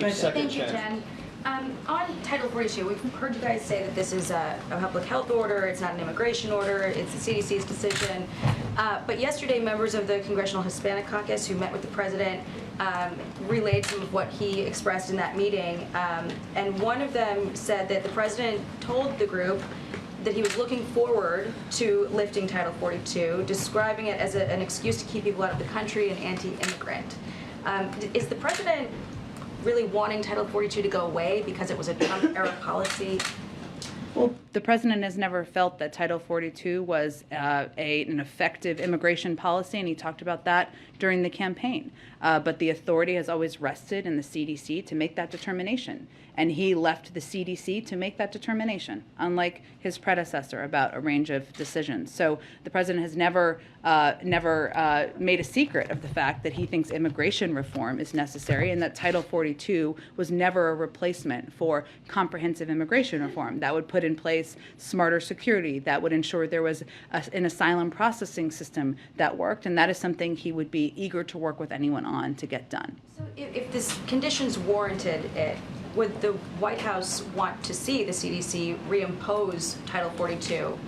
you. Second Thank you, chance. Jen. On Title 42, we've heard you guys say that this is a public health order, it's not an immigration order, it's the CDC's decision. But yesterday, members of the Congressional Hispanic Caucus who met with the president relayed some of what he expressed in that meeting. And one of them said that the president told the group that he was looking forward to lifting Title 42, describing it as an excuse to keep people out of the country and anti-immigrant. Is the president really wanting Title 42 to go away because it was a Trump-era policy? Well, the president has never felt that Title 42 was an effective immigration policy, and he talked about that during the campaign. But the authority has always rested in the CDC to make that determination. And he left the CDC to make that determination, unlike his predecessor about a range of decisions. So the president has never made a secret of the fact that he thinks immigration reform is necessary and that Title 42 was never a replacement for comprehensive immigration reform. That would put in place smarter security, that would ensure there was an asylum processing system that worked, and that is something he would be eager to work with anyone on to get done. So if this conditions warranted it, would the White House want to see the CDC reimpose Title 42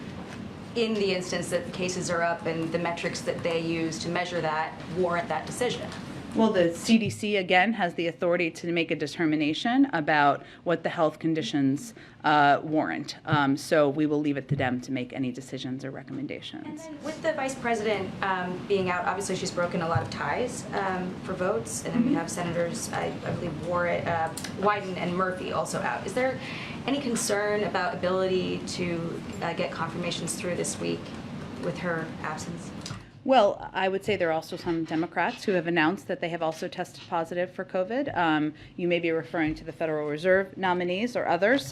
in the instance that the cases are up and the metrics that they use to measure that warrant that decision? Well, the CDC, again, has the authority to make a determination about what the health conditions warrant. So we will leave it to them to make any decisions or recommendations. And then with the vice president being out, obviously she's broken a lot of ties for votes. And then we have Senators, I believe, Wyden and Murphy also out. Is there any concern about ability to get confirmations through this week with her absence? Well, I would say there are also some Democrats who have announced that they have also tested positive for COVID. You may be referring to the Federal Reserve nominees or others.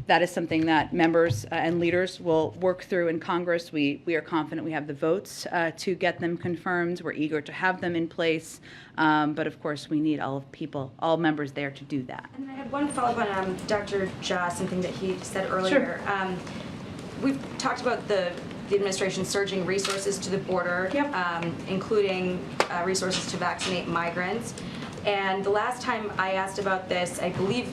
That is something that members and leaders will work through in Congress. We are confident we have the votes to get them confirmed. We're eager to have them in place. But of course, we need all members there to do that. And I had one follow-up on Dr. Jha, something that he said earlier. Sure. We've talked about the administration surging resources to the border, including resources to vaccinate migrants. And the last time I asked about this, I believe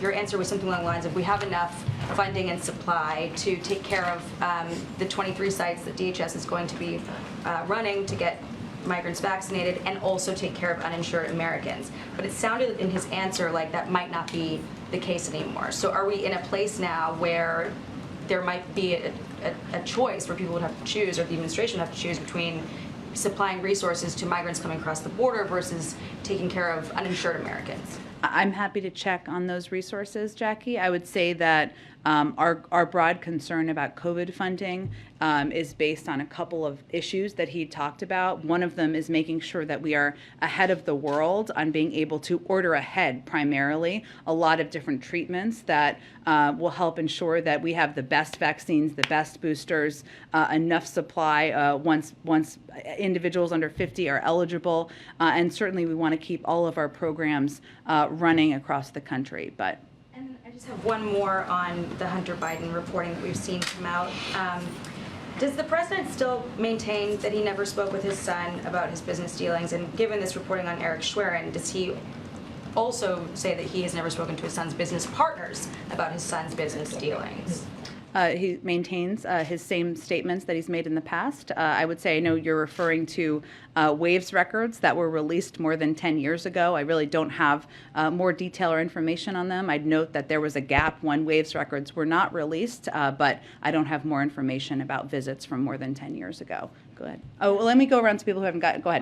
your answer was something along the lines of we have enough funding and supply to take care of the 23 sites that DHS is going to be running to get migrants vaccinated and also take care of uninsured Americans. But it sounded in his answer like that might not be the case anymore. So are we in a place now where there might be a choice where people would have to choose, or the administration would have to choose between supplying resources to migrants coming across the border versus taking care of uninsured Americans? I'm happy to check on those resources, Jackie. I would say that our broad concern about COVID funding is based on a couple of issues that he talked about. One of them is making sure that we are ahead of the world on being able to order ahead, primarily, a lot of different treatments that will help ensure that we have the best vaccines, the best boosters, enough supply once individuals under 50 are eligible. And certainly we want to keep all of our programs running across the country. And I just have one more on the Hunter Biden reporting that we've seen come out. Does the president still maintain that he never spoke with his son about his business dealings? And given this reporting on Eric Schwerin, does he also say that he has never spoken to his son's business partners about his son's business dealings? He maintains his same statements that he's made in the past. I would say, I know you're referring to Waves records that were released more than 10 years ago. I really don't have more detail or information on them. I'd note that there was a gap when Waves records were not released, but I don't have more information about visits from more than 10 years ago. Go ahead. Oh, well, let me go around to people who haven't got, go ahead.